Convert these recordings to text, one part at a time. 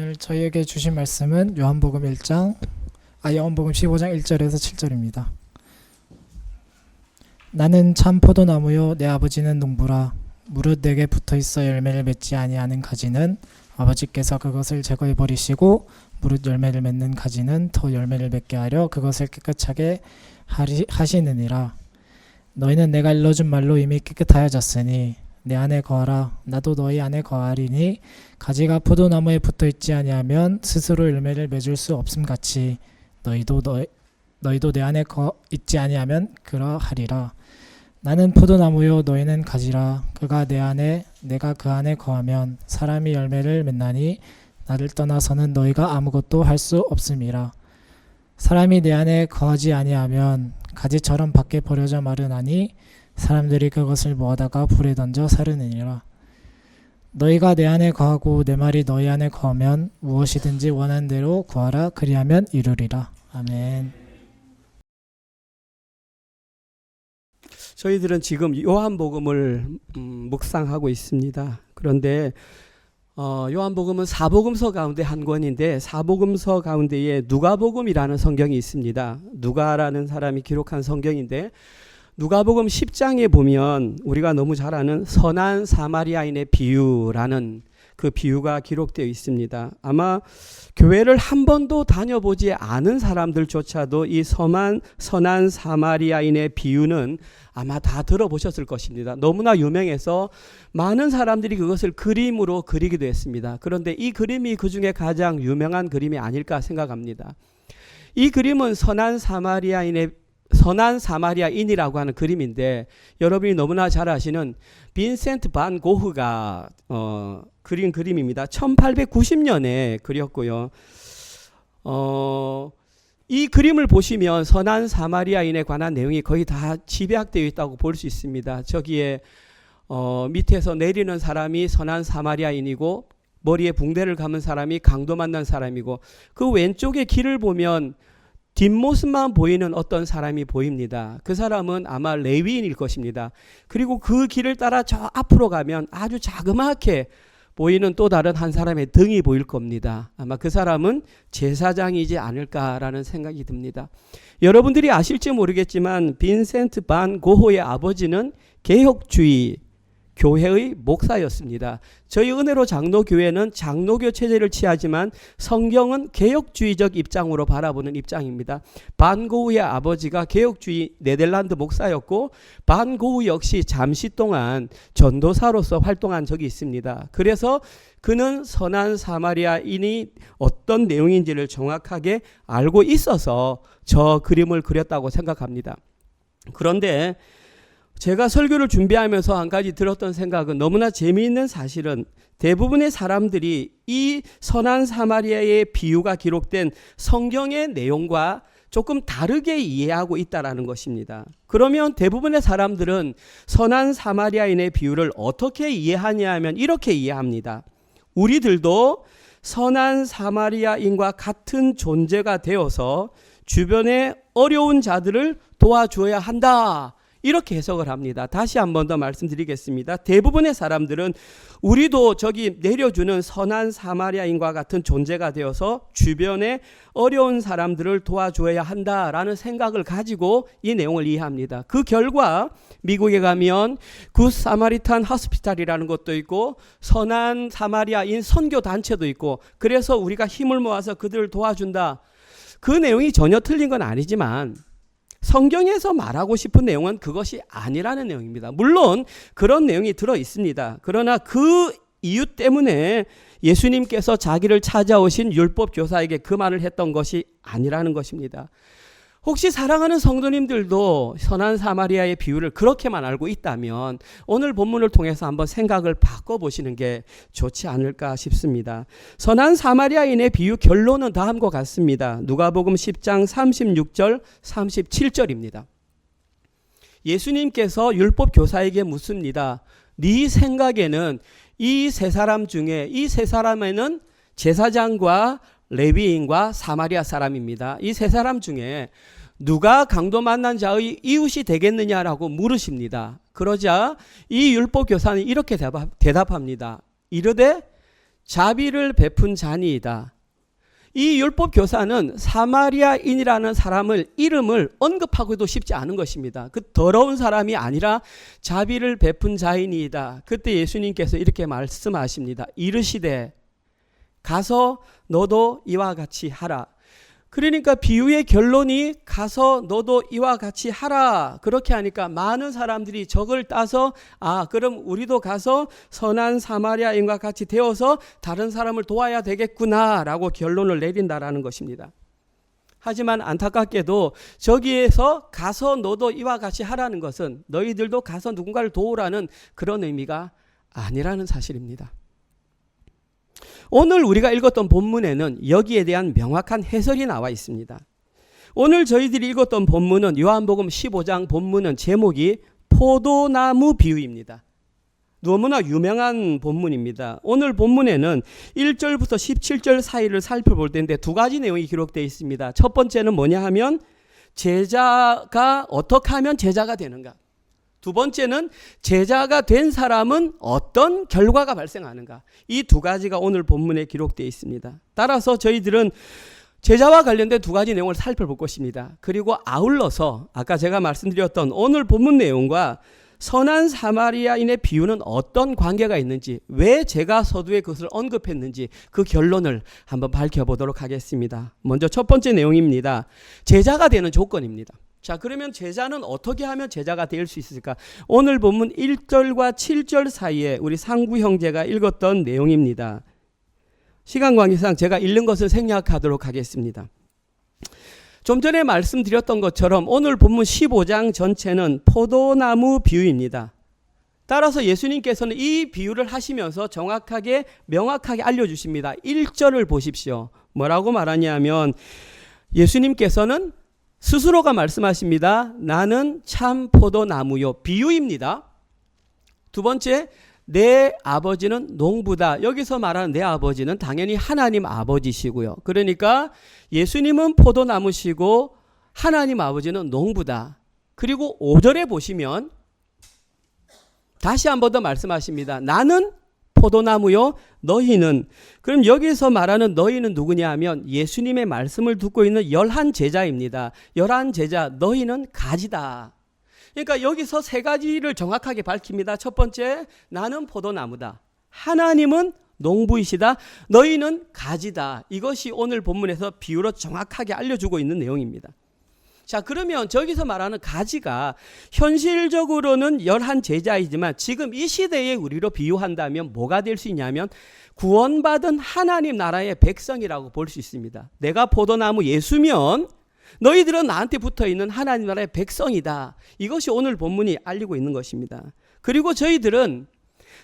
오늘 저희에게 주신 말씀은 요한복음 15장 1절에서 7절입니다. 나는 참 포도나무요 내 아버지는 농부라. 무릇 내게 붙어있어 열매를 맺지 아니하는 가지는 아버지께서 그것을 제거해 버리시고 무릇 열매를 맺는 가지는 더 열매를 맺게 하려 그것을 깨끗하게 하시느니라. 너희는 내가 일러준 말로 이미 깨끗하여졌으니 내 안에 거하라. 나도 너희 안에 거하리니 가지가 포도나무에 붙어있지 아니하면 스스로 열매를 맺을 수 없음같이 너희도 내 안에 있지 아니하면 그러하리라. 나는 포도나무요 너희는 가지라. 그가 내 안에 내가 그 안에 거하면 사람이 열매를 맺나니 나를 떠나서는 너희가 아무것도 할 수 없음이라. 사람이 내 안에 거하지 아니하면 가지처럼 밖에 버려져 마르나니 사람들이 그것을 모아다가 불에 던져 사르느니라. 너희가 내 안에 거하고 내 말이 너희 안에 거하면 무엇이든지 원하는 대로 구하라. 그리하면 이루리라. 아멘. 저희들은 지금 요한복음을 묵상하고 있습니다. 그런데 요한복음은 사복음서 가운데 한 권인데 사복음서 가운데에 누가복음이라는 성경이 있습니다. 누가라는 사람이 기록한 성경인데 누가복음 10장에 보면 우리가 너무 잘 아는 선한 사마리아인의 비유라는 그 비유가 기록되어 있습니다. 아마 교회를 한 번도 다녀보지 않은 사람들조차도 이 선한 사마리아인의 비유는 아마 다 들어보셨을 것입니다. 너무나 유명해서 많은 사람들이 그것을 그림으로 그리기도 했습니다. 그런데 이 그림이 그 중에 가장 유명한 그림이 아닐까 생각합니다. 이 그림은 선한 사마리아인이라고 하는 그림인데 여러분이 너무나 잘 아시는 빈센트 반 고흐가 그린 그림입니다. 1890년에 그렸고요. 이 그림을 보시면 선한 사마리아인에 관한 내용이 거의 다 집약되어 있다고 볼 수 있습니다. 저기에 밑에서 내리는 사람이 선한 사마리아인이고 머리에 붕대를 감은 사람이 강도 만난 사람이고 그 왼쪽에 길을 보면 뒷모습만 보이는 어떤 사람이 보입니다. 그 사람은 아마 레위인일 것입니다. 그리고 그 길을 따라 저 앞으로 가면 아주 자그맣게 보이는 또 다른 한 사람의 등이 보일 겁니다. 아마 그 사람은 제사장이지 않을까라는 생각이 듭니다. 여러분들이 아실지 모르겠지만 빈센트 반 고흐의 아버지는 개혁주의 교회의 목사였습니다. 저희 은혜로 장로교회는 장로교 체제를 취하지만 성경은 개혁주의적 입장으로 바라보는 입장입니다. 반 고흐의 아버지가 개혁주의 네덜란드 목사였고 반 고흐 역시 잠시 동안 전도사로서 활동한 적이 있습니다. 그래서 그는 선한 사마리아인이 어떤 내용인지를 정확하게 알고 있어서 저 그림을 그렸다고 생각합니다. 그런데 제가 설교를 준비하면서 한 가지 들었던 생각은 너무나 재미있는 사실은 대부분의 사람들이 이 선한 사마리아의 비유가 기록된 성경의 내용과 조금 다르게 이해하고 있다는 것입니다. 그러면 대부분의 사람들은 선한 사마리아인의 비유를 어떻게 이해하냐 하면 이렇게 이해합니다. 우리들도 선한 사마리아인과 같은 존재가 되어서 주변에 어려운 자들을 도와줘야 한다. 이렇게 해석을 합니다. 다시 한 번 더 말씀드리겠습니다. 대부분의 사람들은 우리도 저기 내려주는 선한 사마리아인과 같은 존재가 되어서 주변에 어려운 사람들을 도와줘야 한다라는 생각을 가지고 이 내용을 이해합니다. 그 결과 미국에 가면 굿 사마리탄 호스피탈이라는 것도 있고 선한 사마리아인 선교 단체도 있고 그래서 우리가 힘을 모아서 그들을 도와준다. 그 내용이 전혀 틀린 건 아니지만 성경에서 말하고 싶은 내용은 그것이 아니라는 내용입니다. 물론 그런 내용이 들어 있습니다. 그러나 그 이유 때문에 예수님께서 자기를 찾아오신 율법 교사에게 그 말을 했던 것이 아니라는 것입니다. 혹시 사랑하는 성도님들도 선한 사마리아의 비유를 그렇게만 알고 있다면 오늘 본문을 통해서 한번 생각을 바꿔보시는 게 좋지 않을까 싶습니다. 선한 사마리아인의 비유 결론은 다음과 같습니다. 누가복음 10장 36절 37절입니다. 예수님께서 율법 교사에게 묻습니다. 네 생각에는 이 세 사람 중에 이 세 사람에는 제사장과 레위인과 사마리아 사람입니다. 이 세 사람 중에 누가 강도 만난 자의 이웃이 되겠느냐라고 물으십니다. 그러자 이 율법 교사는 이렇게 대답합니다. 이르되 자비를 베푼 자니이다. 이 율법 교사는 사마리아인이라는 사람을 이름을 언급하고도 쉽지 않은 것입니다. 그 더러운 사람이 아니라 자비를 베푼 자이니이다. 그때 예수님께서 이렇게 말씀하십니다. 이르시되 가서 너도 이와 같이 하라. 그러니까 비유의 결론이 가서 너도 이와 같이 하라. 그렇게 하니까 많은 사람들이 저걸 따서 그럼 우리도 가서 선한 사마리아인과 같이 되어서 다른 사람을 도와야 되겠구나 라고 결론을 내린다라는 것입니다. 하지만 안타깝게도 저기에서 가서 너도 이와 같이 하라는 것은 너희들도 가서 누군가를 도우라는 그런 의미가 아니라는 사실입니다. 오늘 우리가 읽었던 본문에는 여기에 대한 명확한 해설이 나와 있습니다. 오늘 저희들이 읽었던 본문은 요한복음 15장 본문은 제목이 포도나무 비유입니다. 너무나 유명한 본문입니다. 오늘 본문에는 1절부터 17절 사이를 살펴볼 텐데 두 가지 내용이 기록되어 있습니다. 첫 번째는 뭐냐 하면 제자가 어떻게 하면 제자가 되는가. 두 번째는 제자가 된 사람은 어떤 결과가 발생하는가. 이 두 가지가 오늘 본문에 기록되어 있습니다. 따라서 저희들은 제자와 관련된 두 가지 내용을 살펴볼 것입니다. 그리고 아울러서 아까 제가 말씀드렸던 오늘 본문 내용과 선한 사마리아인의 비유는 어떤 관계가 있는지, 왜 제가 서두에 그것을 언급했는지 그 결론을 한번 밝혀보도록 하겠습니다. 먼저 첫 번째 내용입니다. 제자가 되는 조건입니다. 자, 그러면 제자는 어떻게 하면 제자가 될 수 있을까? 오늘 본문 1절과 7절 사이에 우리 상구 형제가 읽었던 내용입니다. 시간 관계상 제가 읽는 것을 생략하도록 하겠습니다. 좀 전에 말씀드렸던 것처럼 오늘 본문 15장 전체는 포도나무 비유입니다. 따라서 예수님께서는 이 비유를 하시면서 정확하게 명확하게 알려주십니다. 1절을 보십시오. 뭐라고 말하냐면 예수님께서는 스스로가 말씀하십니다. 나는 참 포도나무요. 비유입니다. 두 번째, 내 아버지는 농부다. 여기서 말하는 내 아버지는 당연히 하나님 아버지시고요. 그러니까 예수님은 포도나무시고 하나님 아버지는 농부다. 그리고 5절에 보시면 다시 한 번 더 말씀하십니다. 나는 포도나무요, 너희는. 그럼 여기서 말하는 너희는 누구냐 하면 예수님의 말씀을 듣고 있는 11 제자입니다. 11 제자, 너희는 가지다. 그러니까 여기서 세 가지를 정확하게 밝힙니다. 첫 번째, 나는 포도나무다. 하나님은 농부이시다. 너희는 가지다. 이것이 오늘 본문에서 비유로 정확하게 알려주고 있는 내용입니다. 자, 그러면 저기서 말하는 가지가 현실적으로는 11 제자이지만 지금 이 시대에 우리로 비유한다면 뭐가 될 수 있냐면 구원받은 하나님 나라의 백성이라고 볼 수 있습니다. 내가 포도나무 예수면 너희들은 나한테 붙어있는 하나님 나라의 백성이다. 이것이 오늘 본문이 알리고 있는 것입니다. 그리고 저희들은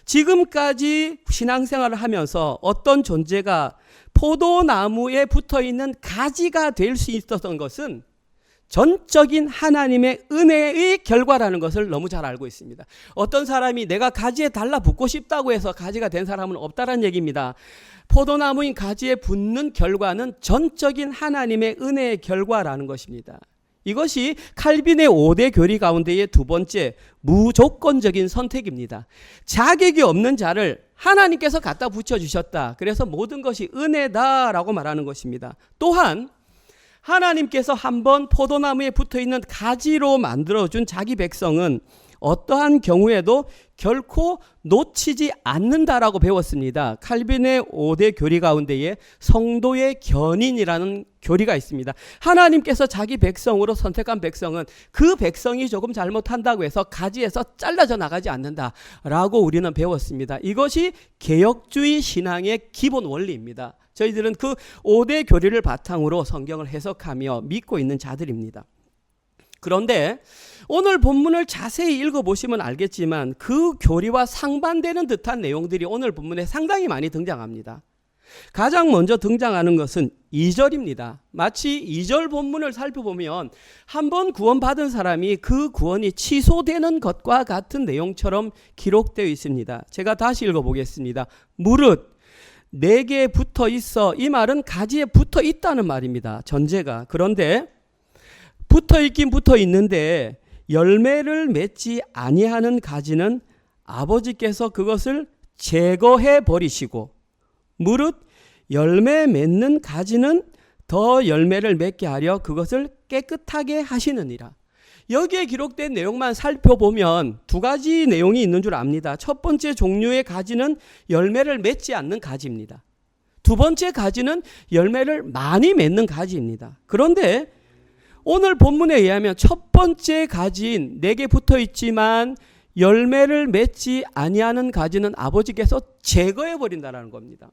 지금까지 신앙생활을 하면서 어떤 존재가 포도나무에 붙어있는 가지가 될 수 있었던 것은 전적인 하나님의 은혜의 결과라는 것을 너무 잘 알고 있습니다. 어떤 사람이 내가 가지에 달라붙고 싶다고 해서 가지가 된 사람은 없다는 얘기입니다. 포도나무인 가지에 붙는 결과는 전적인 하나님의 은혜의 결과라는 것입니다. 이것이 칼빈의 5대 교리 가운데의 두 번째 무조건적인 선택입니다. 자격이 없는 자를 하나님께서 갖다 붙여주셨다. 그래서 모든 것이 은혜다라고 말하는 것입니다. 또한 하나님께서 한번 포도나무에 붙어있는 가지로 만들어준 자기 백성은 어떠한 경우에도 결코 놓치지 않는다라고 배웠습니다. 칼빈의 5대 교리 가운데에 성도의 견인이라는 교리가 있습니다. 하나님께서 자기 백성으로 선택한 백성은 그 백성이 조금 잘못한다고 해서 가지에서 잘라져 나가지 않는다라고 우리는 배웠습니다. 이것이 개혁주의 신앙의 기본 원리입니다. 저희들은 그 5대 교리를 바탕으로 성경을 해석하며 믿고 있는 자들입니다. 그런데 오늘 본문을 자세히 읽어보시면 알겠지만 그 교리와 상반되는 듯한 내용들이 오늘 본문에 상당히 많이 등장합니다. 가장 먼저 등장하는 것은 2절입니다. 마치 2절 본문을 살펴보면 한번 구원받은 사람이 그 구원이 취소되는 것과 같은 내용처럼 기록되어 있습니다. 제가 다시 읽어보겠습니다. 무릇 내게 붙어 있어. 이 말은 가지에 붙어 있다는 말입니다. 전제가. 그런데 붙어 있긴 붙어 있는데 열매를 맺지 아니하는 가지는 아버지께서 그것을 제거해 버리시고 무릇 열매 맺는 가지는 더 열매를 맺게 하려 그것을 깨끗하게 하시느니라. 여기에 기록된 내용만 살펴보면 두 가지 내용이 있는 줄 압니다. 첫 번째 종류의 가지는 열매를 맺지 않는 가지입니다. 두 번째 가지는 열매를 많이 맺는 가지입니다. 그런데 오늘 본문에 의하면 첫 번째 가지인 내게 붙어 있지만 열매를 맺지 아니하는 가지는 아버지께서 제거해 버린다는 겁니다.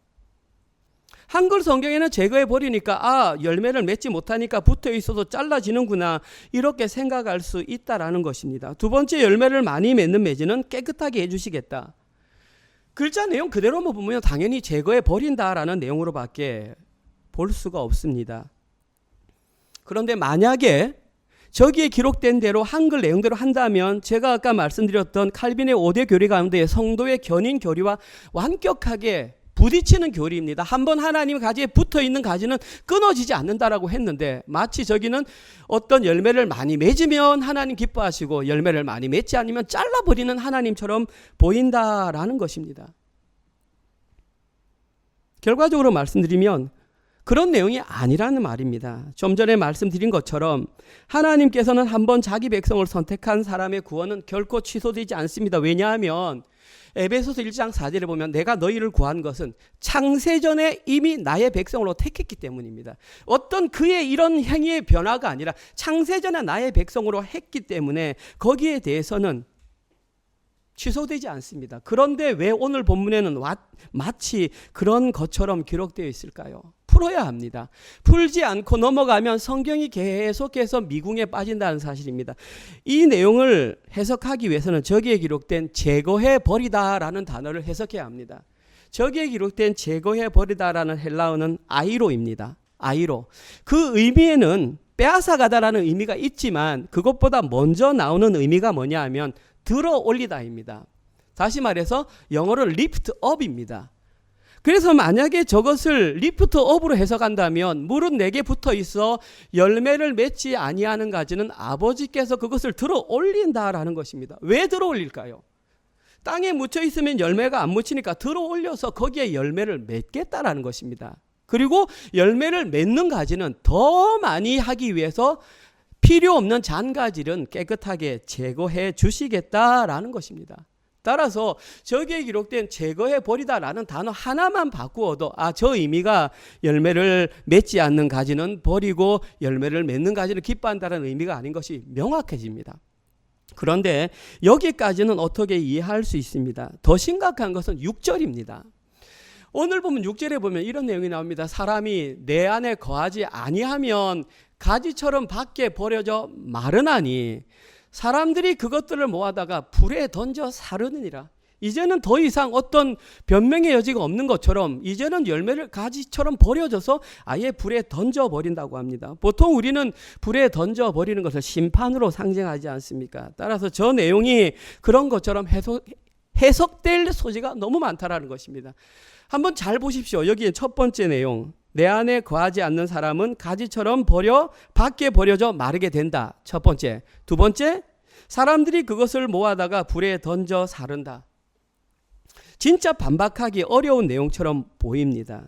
한글 성경에는 제거해 버리니까 열매를 맺지 못하니까 붙어 있어서 잘라지는구나 이렇게 생각할 수 있다라는 것입니다. 두 번째 열매를 많이 맺는 매지는 깨끗하게 해주시겠다. 글자 내용 그대로만 보면 당연히 제거해 버린다라는 내용으로밖에 볼 수가 없습니다. 그런데 만약에 저기에 기록된 대로 한글 내용대로 한다면 제가 아까 말씀드렸던 칼빈의 5대 교리 가운데 성도의 견인 교리와 완벽하게 부딪히는 교리입니다. 한번 하나님 가지에 붙어있는 가지는 끊어지지 않는다라고 했는데 마치 저기는 어떤 열매를 많이 맺으면 하나님 기뻐하시고 열매를 많이 맺지 않으면 잘라버리는 하나님처럼 보인다라는 것입니다. 결과적으로 말씀드리면 그런 내용이 아니라는 말입니다. 좀 전에 말씀드린 것처럼 하나님께서는 한번 자기 백성을 선택한 사람의 구원은 결코 취소되지 않습니다. 왜냐하면 에베소서 1장 4절에 보면 내가 너희를 구한 것은 창세전에 이미 나의 백성으로 택했기 때문입니다. 어떤 그의 이런 행위의 변화가 아니라 창세전에 나의 백성으로 했기 때문에 거기에 대해서는 취소되지 않습니다. 그런데 왜 오늘 본문에는 마치 그런 것처럼 기록되어 있을까요? 풀어야 합니다. 풀지 않고 넘어가면 성경이 계속해서 미궁에 빠진다는 사실입니다. 이 내용을 해석하기 위해서는 저기에 기록된 제거해 버리다라는 단어를 해석해야 합니다. 저기에 기록된 제거해 버리다라는 헬라어는 아이로입니다. 아이로. 그 의미에는 빼앗아가다라는 의미가 있지만 그것보다 먼저 나오는 의미가 뭐냐 하면 들어 올리다입니다. 다시 말해서 영어로 lift up입니다. 그래서 만약에 저것을 lift up으로 해석한다면 무릇 내게 붙어 있어 열매를 맺지 아니하는 가지는 아버지께서 그것을 들어 올린다라는 것입니다. 왜 들어 올릴까요? 땅에 묻혀 있으면 열매가 안 묻히니까 들어 올려서 거기에 열매를 맺겠다라는 것입니다. 그리고 열매를 맺는 가지는 더 많이 하기 위해서 필요 없는 잔가지는 깨끗하게 제거해 주시겠다라는 것입니다. 따라서 저기에 기록된 제거해 버리다라는 단어 하나만 바꾸어도 저 의미가 열매를 맺지 않는 가지는 버리고 열매를 맺는 가지는 기뻐한다는 의미가 아닌 것이 명확해집니다. 그런데 여기까지는 어떻게 이해할 수 있습니다. 더 심각한 것은 6절입니다. 오늘 보면 6절에 보면 이런 내용이 나옵니다. 사람이 내 안에 거하지 아니하면 가지처럼 밖에 버려져 마르나니 사람들이 그것들을 모아다가 불에 던져 사르느니라. 이제는 더 이상 어떤 변명의 여지가 없는 것처럼 이제는 열매를 가지처럼 버려져서 아예 불에 던져버린다고 합니다. 보통 우리는 불에 던져버리는 것을 심판으로 상징하지 않습니까? 따라서 저 내용이 그런 것처럼 해석될 소지가 너무 많다라는 것입니다. 한번 잘 보십시오. 여기에 첫 번째 내용. 내 안에 거하지 않는 사람은 가지처럼 밖에 버려져 마르게 된다. 첫 번째. 두 번째, 사람들이 그것을 모아다가 불에 던져 사른다. 진짜 반박하기 어려운 내용처럼 보입니다.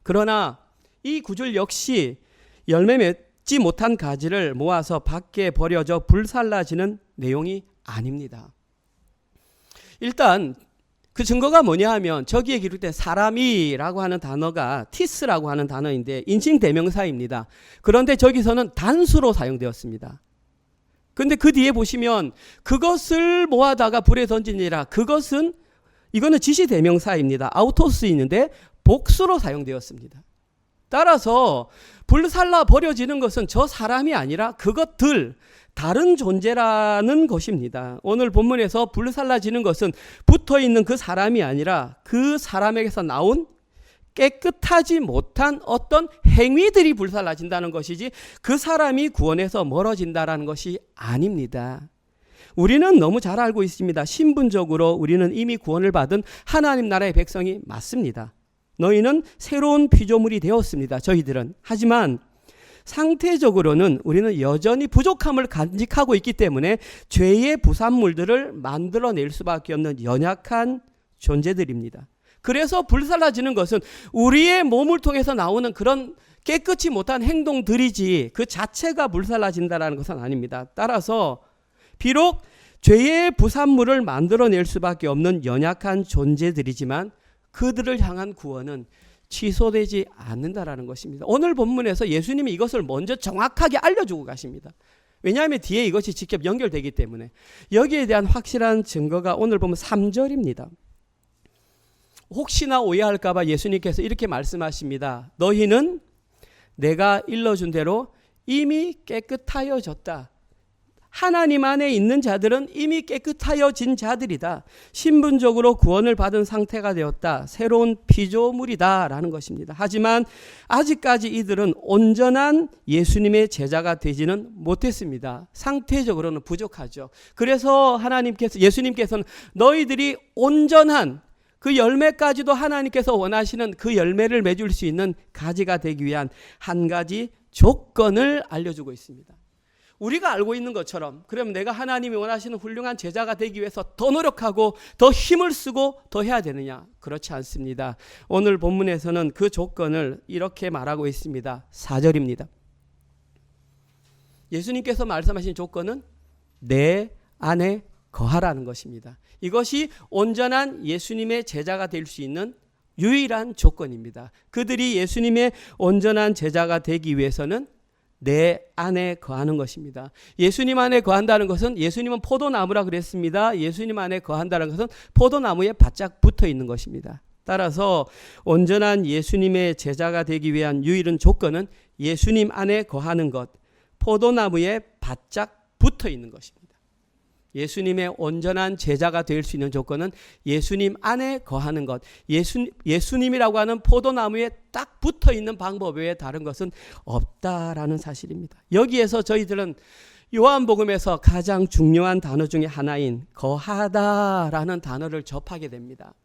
그러나 이 구절 역시 열매 맺지 못한 가지를 모아서 밖에 버려져 불살라지는 내용이 아닙니다. 일단 그 증거가 뭐냐 하면 저기에 기록된 사람이라고 하는 단어가 티스라고 하는 단어인데 인칭 대명사입니다. 그런데 저기서는 단수로 사용되었습니다. 근데 그 뒤에 보시면 그것을 모아다가 불에 던지니라. 이거는 지시 대명사입니다. 아우토스인데 복수로 사용되었습니다. 따라서 불살라 버려지는 것은 저 사람이 아니라 그것들, 다른 존재라는 것입니다. 오늘 본문에서 불살라지는 것은 붙어있는 그 사람이 아니라 그 사람에게서 나온 깨끗하지 못한 어떤 행위들이 불살라진다는 것이지 그 사람이 구원에서 멀어진다는 것이 아닙니다. 우리는 너무 잘 알고 있습니다. 신분적으로 우리는 이미 구원을 받은 하나님 나라의 백성이 맞습니다. 너희는 새로운 피조물이 되었습니다. 저희들은. 하지만 상태적으로는 우리는 여전히 부족함을 간직하고 있기 때문에 죄의 부산물들을 만들어낼 수밖에 없는 연약한 존재들입니다. 그래서 불살라지는 것은 우리의 몸을 통해서 나오는 그런 깨끗이 못한 행동들이지 그 자체가 불살라진다는 것은 아닙니다. 따라서 비록 죄의 부산물을 만들어낼 수밖에 없는 연약한 존재들이지만 그들을 향한 구원은 취소되지 않는다라는 것입니다. 오늘 본문에서 예수님이 이것을 먼저 정확하게 알려주고 가십니다. 왜냐하면 뒤에 이것이 직접 연결되기 때문에. 여기에 대한 확실한 증거가 오늘 보면 3절입니다. 혹시나 오해할까 봐 예수님께서 이렇게 말씀하십니다. 너희는 내가 일러준 대로 이미 깨끗하여졌다. 하나님 안에 있는 자들은 이미 깨끗하여진 자들이다. 신분적으로 구원을 받은 상태가 되었다. 새로운 피조물이다 라는 것입니다. 하지만 아직까지 이들은 온전한 예수님의 제자가 되지는 못했습니다. 상태적으로는 부족하죠. 그래서 예수님께서는 너희들이 온전한 그 열매까지도 하나님께서 원하시는 그 열매를 맺을 수 있는 가지가 되기 위한 한 가지 조건을 알려주고 있습니다. 우리가 알고 있는 것처럼 그럼 내가 하나님이 원하시는 훌륭한 제자가 되기 위해서 더 노력하고 더 힘을 쓰고 더 해야 되느냐? 그렇지 않습니다. 오늘 본문에서는 그 조건을 이렇게 말하고 있습니다. 4절입니다. 예수님께서 말씀하신 조건은 내 안에 거하라는 것입니다. 이것이 온전한 예수님의 제자가 될 수 있는 유일한 조건입니다. 그들이 예수님의 온전한 제자가 되기 위해서는 내 안에 거하는 것입니다. 예수님 안에 거한다는 것은 예수님은 포도나무라 그랬습니다. 예수님 안에 거한다는 것은 포도나무에 바짝 붙어 있는 것입니다. 따라서 온전한 예수님의 제자가 되기 위한 유일한 조건은 예수님 안에 거하는 것, 포도나무에 바짝 붙어 있는 것입니다. 예수님의 온전한 제자가 될 수 있는 조건은 예수님 안에 거하는 것, 예수님이라고 하는 포도나무에 딱 붙어 있는 방법 외에 다른 것은 없다라는 사실입니다. 여기에서 저희들은 요한복음에서 가장 중요한 단어 중에 하나인 거하다라는 단어를 접하게 됩니다.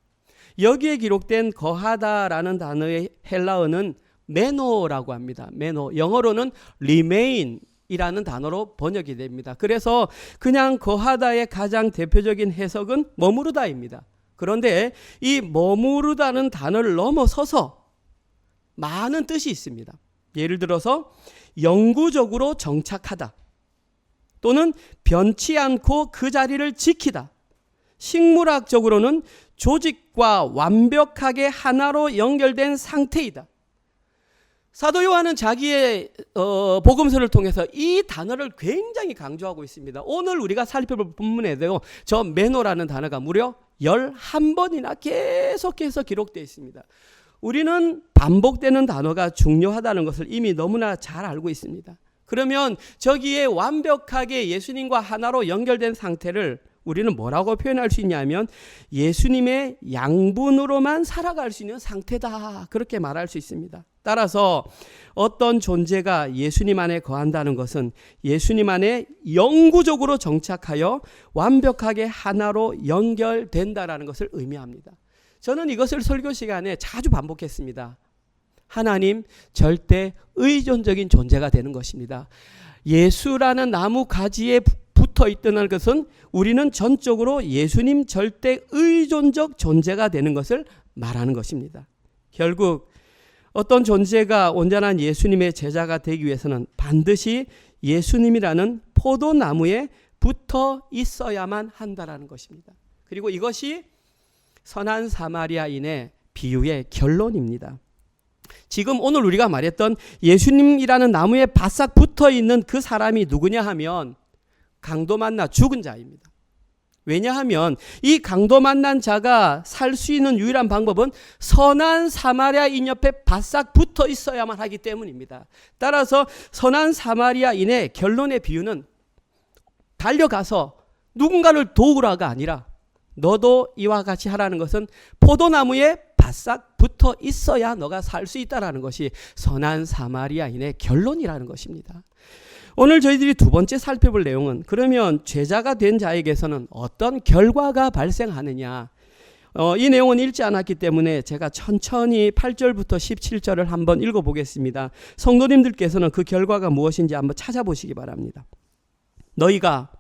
여기에 기록된 거하다라는 단어의 헬라어는 메노라고 합니다. 메노, 영어로는 remain 이라는 단어로 번역이 됩니다. 그래서 그냥 거하다의 가장 대표적인 해석은 머무르다입니다. 그런데 이 머무르다는 단어를 넘어서서 많은 뜻이 있습니다. 예를 들어서 영구적으로 정착하다, 또는 변치 않고 그 자리를 지키다. 식물학적으로는 조직과 완벽하게 하나로 연결된 상태이다. 사도 요한은 자기의 복음서를 통해서 이 단어를 굉장히 강조하고 있습니다. 오늘 우리가 살펴볼 본문에도 저 메노라는 단어가 무려 11번이나 계속해서 기록되어 있습니다. 우리는 반복되는 단어가 중요하다는 것을 이미 너무나 잘 알고 있습니다. 그러면 저기에 완벽하게 예수님과 하나로 연결된 상태를 우리는 뭐라고 표현할 수 있냐면 예수님의 양분으로만 살아갈 수 있는 상태다, 그렇게 말할 수 있습니다. 따라서 어떤 존재가 예수님 안에 거한다는 것은 예수님 안에 영구적으로 정착하여 완벽하게 하나로 연결된다라는 것을 의미합니다. 저는 이것을 설교 시간에 자주 반복했습니다. 하나님 절대 의존적인 존재가 되는 것입니다. 예수라는 나무 가지에 붙어 있다는 것은 우리는 전적으로 예수님 절대 의존적 존재가 되는 것을 말하는 것입니다. 결국 어떤 존재가 온전한 예수님의 제자가 되기 위해서는 반드시 예수님이라는 포도나무에 붙어 있어야만 한다라는 것입니다. 그리고 이것이 선한 사마리아인의 비유의 결론입니다. 지금 오늘 우리가 말했던 예수님이라는 나무에 바싹 붙어 있는 그 사람이 누구냐 하면 강도 만나 죽은 자입니다. 왜냐하면 이 강도 만난 자가 살 수 있는 유일한 방법은 선한 사마리아인 옆에 바싹 붙어 있어야만 하기 때문입니다. 따라서 선한 사마리아인의 결론의 비유는 달려가서 누군가를 도우라가 아니라 너도 이와 같이 하라는 것은 포도나무에 바싹 붙어 있어야 너가 살 수 있다라는 것이 선한 사마리아인의 결론이라는 것입니다. 오늘 저희들이 두 번째 살펴볼 내용은 그러면 제자가 된 자에게서는 어떤 결과가 발생하느냐. 이 내용은 읽지 않았기 때문에 제가 천천히 8절부터 17절을 한번 읽어보겠습니다. 성도님들께서는 그 결과가 무엇인지 한번 찾아보시기 바랍니다. 너희가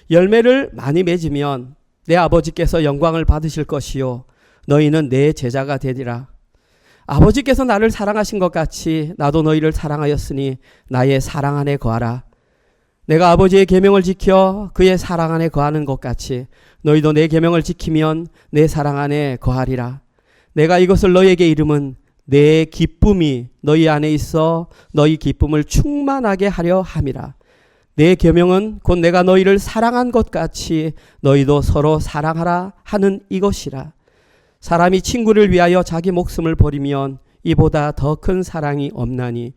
열매를 많이 맺으면 내 아버지께서 영광을 받으실 것이요 너희는 내 제자가 되리라. 아버지께서 나를 사랑하신 것 같이 나도 너희를 사랑하였으니 나의 사랑 안에 거하라. 내가 아버지의 계명을 지켜 그의 사랑 안에 거하는 것 같이 너희도 내 계명을 지키면 내 사랑 안에 거하리라. 내가 이것을 너희에게 이름은 내 기쁨이 너희 안에 있어 너희 기쁨을 충만하게 하려 함이라. 내 계명은 곧 내가 너희를 사랑한 것 같이 너희도 서로 사랑하라 하는 이것이라. 사람이 친구를 위하여 자기 목숨을 버리면 이보다 더 큰 사랑이 없나니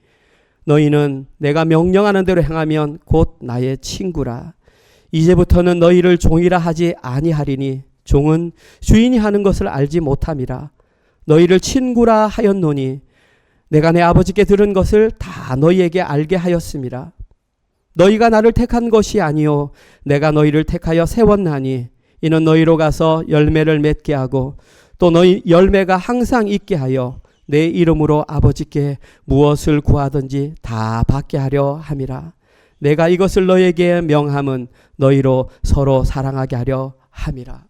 너희는 내가 명령하는 대로 행하면 곧 나의 친구라. 이제부터는 너희를 종이라 하지 아니하리니 종은 주인이 하는 것을 알지 못함이라. 너희를 친구라 하였노니 내가 내 아버지께 들은 것을 다 너희에게 알게 하였음이라. 너희가 나를 택한 것이 아니요 내가 너희를 택하여 세웠나니 이는 너희로 가서 열매를 맺게 하고 또 너희 열매가 항상 있게 하여 내 이름으로 아버지께 무엇을 구하든지 다 받게 하려 함이라. 내가 이것을 너희에게 명함은 너희로 서로 사랑하게 하려 함이라.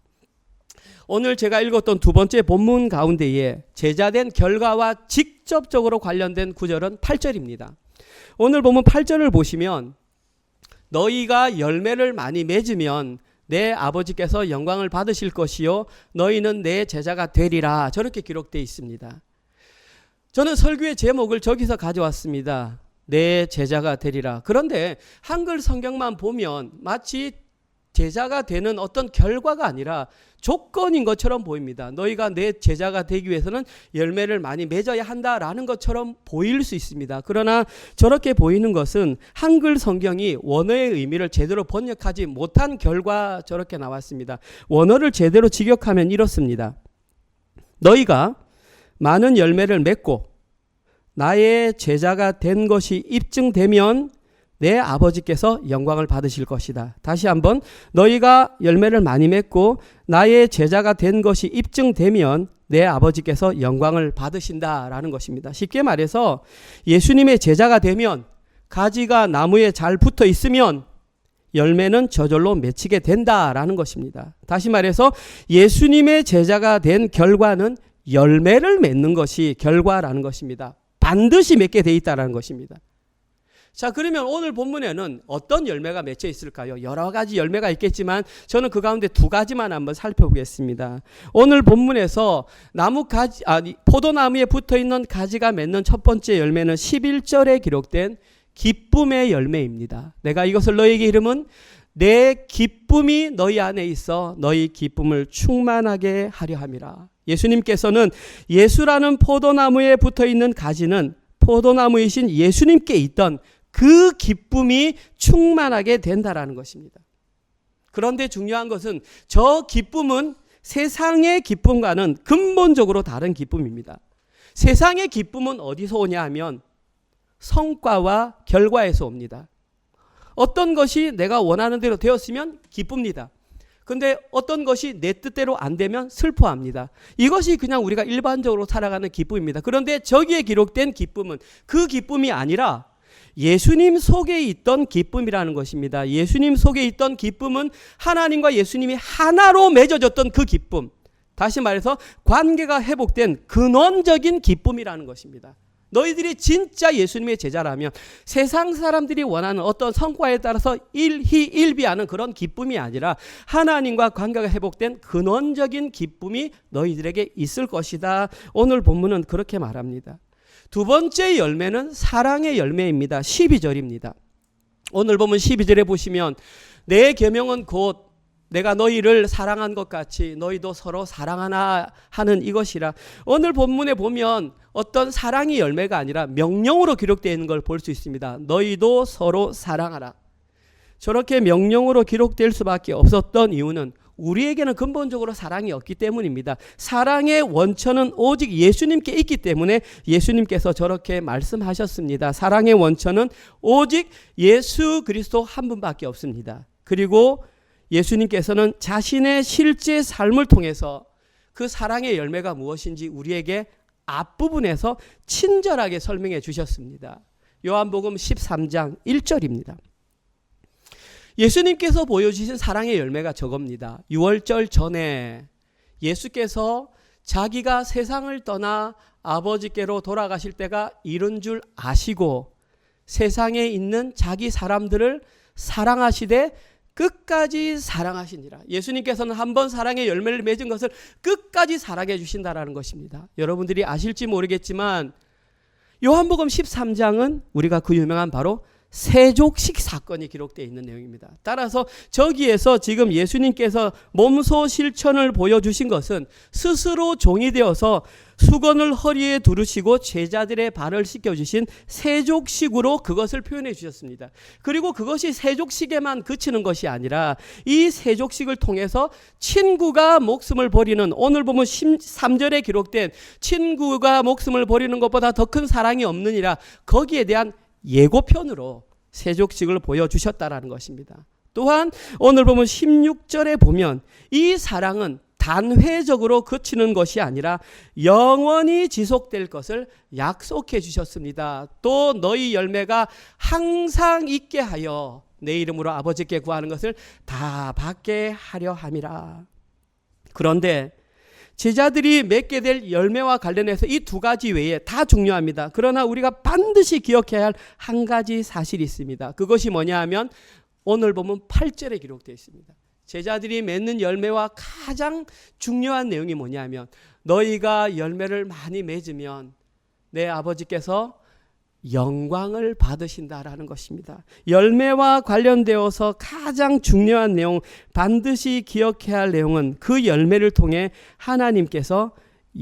오늘 제가 읽었던 두 번째 본문 가운데에 제자된 결과와 직접적으로 관련된 구절은 8절입니다. 오늘 본문 8절을 보시면 너희가 열매를 많이 맺으면 내 아버지께서 영광을 받으실 것이요 너희는 내 제자가 되리라, 저렇게 기록되어 있습니다. 저는 설교의 제목을 저기서 가져왔습니다. 내 제자가 되리라. 그런데 한글 성경만 보면 마치 제자가 되는 어떤 결과가 아니라 조건인 것처럼 보입니다. 너희가 내 제자가 되기 위해서는 열매를 많이 맺어야 한다라는 것처럼 보일 수 있습니다. 그러나 저렇게 보이는 것은 한글 성경이 원어의 의미를 제대로 번역하지 못한 결과 저렇게 나왔습니다. 원어를 제대로 직역하면 이렇습니다. 너희가 많은 열매를 맺고 나의 제자가 된 것이 입증되면 내 아버지께서 영광을 받으실 것이다. 다시 한번, 너희가 열매를 많이 맺고 나의 제자가 된 것이 입증되면 내 아버지께서 영광을 받으신다라는 것입니다. 쉽게 말해서 예수님의 제자가 되면 가지가 나무에 잘 붙어 있으면 열매는 저절로 맺히게 된다라는 것입니다. 다시 말해서 예수님의 제자가 된 결과는 열매를 맺는 것이 결과라는 것입니다. 반드시 맺게 돼 있다라는 것입니다. 자, 그러면 오늘 본문에는 어떤 열매가 맺혀 있을까요? 여러 가지 열매가 있겠지만 저는 그 가운데 두 가지만 한번 살펴보겠습니다. 오늘 본문에서 포도나무에 붙어 있는 가지가 맺는 첫 번째 열매는 11절에 기록된 기쁨의 열매입니다. 내가 이것을 너희에게 이름은 내 기쁨이 너희 안에 있어 너희 기쁨을 충만하게 하려 함이라. 예수님께서는 예수라는 포도나무에 붙어 있는 가지는 포도나무이신 예수님께 있던 그 기쁨이 충만하게 된다라는 것입니다. 그런데 중요한 것은 저 기쁨은 세상의 기쁨과는 근본적으로 다른 기쁨입니다. 세상의 기쁨은 어디서 오냐 하면 성과와 결과에서 옵니다. 어떤 것이 내가 원하는 대로 되었으면 기쁩니다. 근데 어떤 것이 내 뜻대로 안 되면 슬퍼합니다. 이것이 그냥 우리가 일반적으로 살아가는 기쁨입니다. 그런데 저기에 기록된 기쁨은 그 기쁨이 아니라 예수님 속에 있던 기쁨이라는 것입니다. 예수님 속에 있던 기쁨은 하나님과 예수님이 하나로 맺어졌던 그 기쁨. 다시 말해서 관계가 회복된 근원적인 기쁨이라는 것입니다. 너희들이 진짜 예수님의 제자라면 세상 사람들이 원하는 어떤 성과에 따라서 일희일비하는 그런 기쁨이 아니라 하나님과 관계가 회복된 근원적인 기쁨이 너희들에게 있을 것이다. 오늘 본문은 그렇게 말합니다. 두 번째 열매는 사랑의 열매입니다. 12절입니다. 오늘 보면 12절에 보시면 내 계명은 곧 내가 너희를 사랑한 것 같이 너희도 서로 사랑하나 하는 이것이라. 오늘 본문에 보면 어떤 사랑의 열매가 아니라 명령으로 기록되어 있는 걸 볼 수 있습니다. 너희도 서로 사랑하라. 저렇게 명령으로 기록될 수밖에 없었던 이유는 우리에게는 근본적으로 사랑이 없기 때문입니다. 사랑의 원천은 오직 예수님께 있기 때문에 예수님께서 저렇게 말씀하셨습니다. 사랑의 원천은 오직 예수 그리스도 한 분밖에 없습니다. 그리고 예수님께서는 자신의 실제 삶을 통해서 그 사랑의 열매가 무엇인지 우리에게 앞부분에서 친절하게 설명해 주셨습니다. 요한복음 13장 1절입니다. 예수님께서 보여주신 사랑의 열매가 저겁니다. 유월절 전에 예수께서 자기가 세상을 떠나 아버지께로 돌아가실 때가 이른 줄 아시고 세상에 있는 자기 사람들을 사랑하시되 끝까지 사랑하시니라. 예수님께서는 한번 사랑의 열매를 맺은 것을 끝까지 사랑해 주신다라는 것입니다. 여러분들이 아실지 모르겠지만 요한복음 13장은 우리가 그 유명한 바로 세족식 사건이 기록되어 있는 내용입니다. 따라서 저기에서 지금 예수님께서 몸소 실천을 보여주신 것은 스스로 종이 되어서 수건을 허리에 두르시고 제자들의 발을 씻겨주신 세족식으로 그것을 표현해 주셨습니다. 그리고 그것이 세족식에만 그치는 것이 아니라 이 세족식을 통해서 친구가 목숨을 버리는, 오늘 보면 13절에 기록된 친구가 목숨을 버리는 것보다 더 큰 사랑이 없느니라, 거기에 대한 예고편으로 세족식을 보여주셨다라는 것입니다. 또한 오늘 보면 16절에 보면 이 사랑은 단회적으로 그치는 것이 아니라 영원히 지속될 것을 약속해 주셨습니다. 또 너희 열매가 항상 있게 하여 내 이름으로 아버지께 구하는 것을 다 받게 하려 함이라. 그런데 제자들이 맺게 될 열매와 관련해서 이 두 가지 외에 다 중요합니다. 그러나 우리가 반드시 기억해야 할 한 가지 사실이 있습니다. 그것이 뭐냐 하면 오늘 보면 8절에 기록되어 있습니다. 제자들이 맺는 열매와 가장 중요한 내용이 뭐냐 하면 너희가 열매를 많이 맺으면 내 아버지께서 영광을 받으신다라는 것입니다. 열매와 관련되어서 가장 중요한 내용, 반드시 기억해야 할 내용은 그 열매를 통해 하나님께서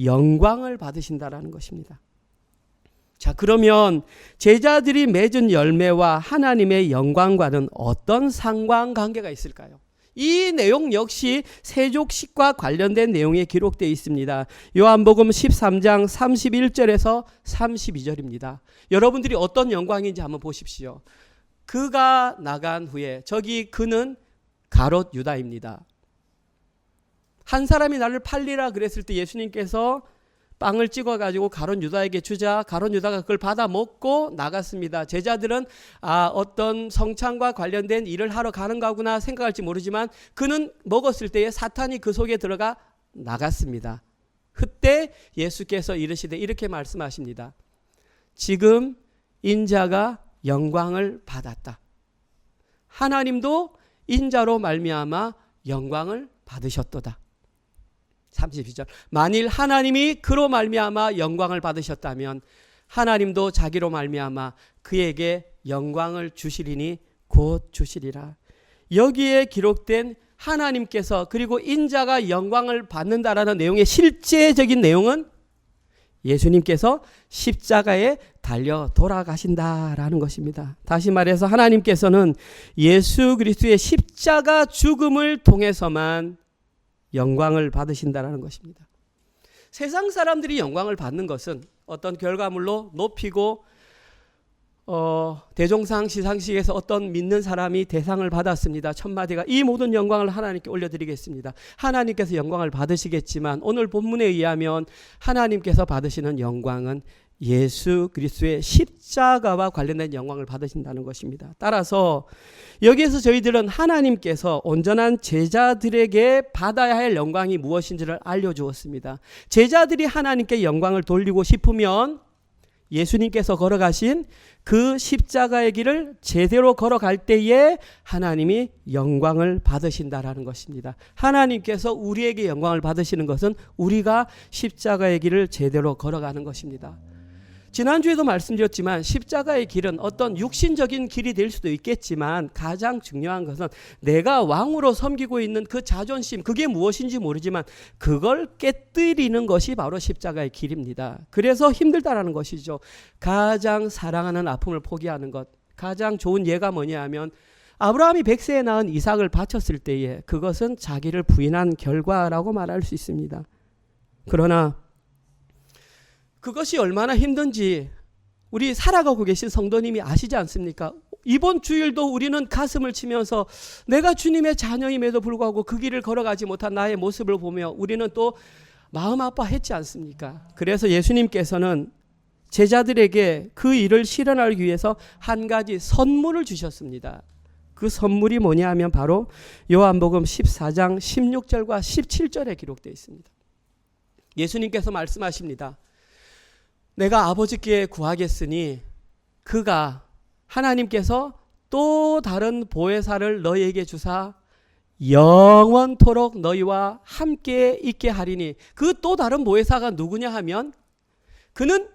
영광을 받으신다라는 것입니다. 자, 그러면 제자들이 맺은 열매와 하나님의 영광과는 어떤 상관관계가 있을까요? 이 내용 역시 세족식과 관련된 내용이 기록되어 있습니다. 요한복음 13장 31절에서 32절입니다. 여러분들이 어떤 영광인지 한번 보십시오. 그가 나간 후에, 저기 그는 가롯 유다입니다. 한 사람이 나를 팔리라 그랬을 때 예수님께서 빵을 찍어가지고 가롯 유다에게 주자 가롯 유다가 그걸 받아 먹고 나갔습니다. 제자들은 어떤 성찬과 관련된 일을 하러 가는 거구나 생각할지 모르지만 그는 먹었을 때에 사탄이 그 속에 들어가 나갔습니다. 그때 예수께서 이르시되 이렇게 말씀하십니다. 지금 인자가 영광을 받았다. 하나님도 인자로 말미암아 영광을 받으셨도다. 32절. 만일 하나님이 그로 말미암아 영광을 받으셨다면 하나님도 자기로 말미암아 그에게 영광을 주시리니 곧 주시리라. 여기에 기록된 하나님께서 그리고 인자가 영광을 받는다라는 내용의 실제적인 내용은 예수님께서 십자가에 달려 돌아가신다라는 것입니다. 다시 말해서 하나님께서는 예수 그리스도의 십자가 죽음을 통해서만 영광을 받으신다라는 것입니다. 세상 사람들이 영광을 받는 것은 어떤 결과물로 높이고 대종상 시상식에서 어떤 믿는 사람이 대상을 받았습니다. 첫마디가 이 모든 영광을 하나님께 올려드리겠습니다. 하나님께서 영광을 받으시겠지만 오늘 본문에 의하면 하나님께서 받으시는 영광은 예수 그리스도의 십자가와 관련된 영광을 받으신다는 것입니다. 따라서 여기에서 저희들은 하나님께서 온전한 제자들에게 받아야 할 영광이 무엇인지를 알려주었습니다. 제자들이 하나님께 영광을 돌리고 싶으면 예수님께서 걸어가신 그 십자가의 길을 제대로 걸어갈 때에 하나님이 영광을 받으신다라는 것입니다. 하나님께서 우리에게 영광을 받으시는 것은 우리가 십자가의 길을 제대로 걸어가는 것입니다. 지난주에도 말씀드렸지만 십자가의 길은 어떤 육신적인 길이 될 수도 있겠지만 가장 중요한 것은 내가 왕으로 섬기고 있는 그 자존심, 그게 무엇인지 모르지만 그걸 깨뜨리는 것이 바로 십자가의 길입니다. 그래서 힘들다라는 것이죠. 가장 사랑하는 아픔을 포기하는 것, 가장 좋은 예가 뭐냐 하면 아브라함이 100세에 낳은 이삭을 바쳤을 때에 그것은 자기를 부인한 결과라고 말할 수 있습니다. 그러나 그것이 얼마나 힘든지 우리 살아가고 계신 성도님이 아시지 않습니까? 이번 주일도 우리는 가슴을 치면서 내가 주님의 자녀임에도 불구하고 그 길을 걸어가지 못한 나의 모습을 보며 우리는 또 마음 아파했지 않습니까? 그래서 예수님께서는 제자들에게 그 일을 실현하기 위해서 한 가지 선물을 주셨습니다. 그 선물이 뭐냐 하면 바로 요한복음 14장 16절과 17절에 기록되어 있습니다. 예수님께서 말씀하십니다. 내가 아버지께 구하겠으니 그가 하나님께서 또 다른 보혜사를 너희에게 주사 영원토록 너희와 함께 있게 하리니 그 또 다른 보혜사가 누구냐 하면 그는